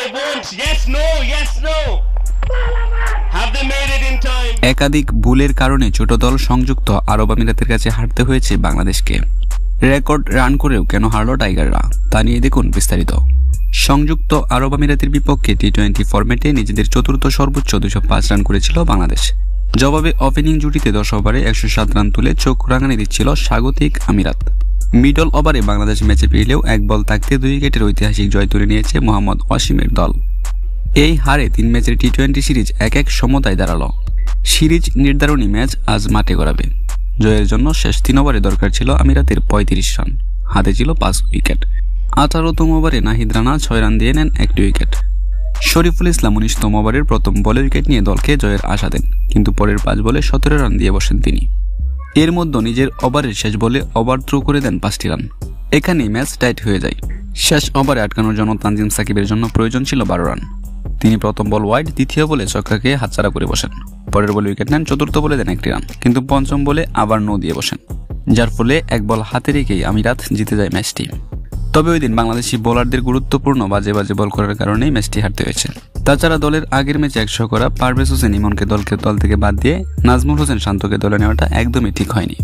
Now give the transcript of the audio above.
they won't. Yes, no, yes, no. Have they made it in time? একাধিক ভুলের কারণে ছোট দল সংযুক্ত আরব আমিরাতের কাছে হারতে হয়েছে বাংলাদেশকে। রেকর্ড রান করেও কেন হারল টাইগাররা, তা নিয়ে দেখুন বিস্তারিত। সংযুক্ত আরব আমিরাতের বিপক্ষে টি-20 ফরম্যাটে নিজেদের চতুর্থ সর্বোচ্চ 205 রান করেছিল বাংলাদেশ। জবাবে ওপেনিং জুটিতে 10 ওভারে 107 রান তুলে চোখ রাঙানি দিচ্ছিল স্বাগতিক আমিরাত। মিডল ওভারে বাংলাদেশ ম্যাচে ফিরলেও এক বল থাকতে 2 উইকেটের ঐতিহাসিক জয় তুলে নিয়েছে মোহাম্মদ ওয়াসিমের দল। এই হারে 3 ম্যাচের টি-20 সিরিজ এক সমতায় দাঁড়ালো। সিরিজ নির্ধারণী ম্যাচ আজ মাঠে গড়াবে। জয়ের জন্য শেষ 3 ওভারে দরকার ছিল আমিরাতের 35 রান, হাতে ছিল 5 উইকেট। 18তম ওভারে নাহিদ রানা 6 রান দিয়ে নেন 1 উইকেট। শরীফুল ইসলাম 19তম ওভারের প্রথম বলে উইকেট নিয়ে দলকে জয়ের আশা দেন, কিন্তু পরের 5 বলে 17 রান দিয়ে বসেন তিনি। এর মধ্যে নিজের ওভারের শেষ বলে ওভার থ্রো করে দেন 5টি রান। এখানেই ম্যাচ টাইট হয়ে যায়। শেষ ওভারে আটকানোর জন্য তানজিম সাকিবের জন্য প্রয়োজন ছিল 12 রান। তিনি প্রথম বল ওয়াইড, দ্বিতীয় বলে ছক্কাকে হাতছাড়া করে বসেন। পরের বলে উইকেট নেন, চতুর্থ বলে দেন 1টি রান, কিন্তু পঞ্চম বলে আবার নো দিয়ে বসেন, যার ফলে এক বল হাতে রেখেই আমিরাত জিতে যায় ম্যাচটি। তবে ওই দিন বাংলাদেশি বোলারদের গুরুত্বপূর্ণ বাজে বাজে বল করার কারণেই ম্যাচটি হারতে হয়েছে। তাছাড়া দলের আগের ম্যাচে 100 করা পারভেজ হোসেন ইমনকে দল থেকে বাদ দিয়ে নাজমুল হোসেন শান্তকে দলে নেওয়াটা একদমই ঠিক হয়নি।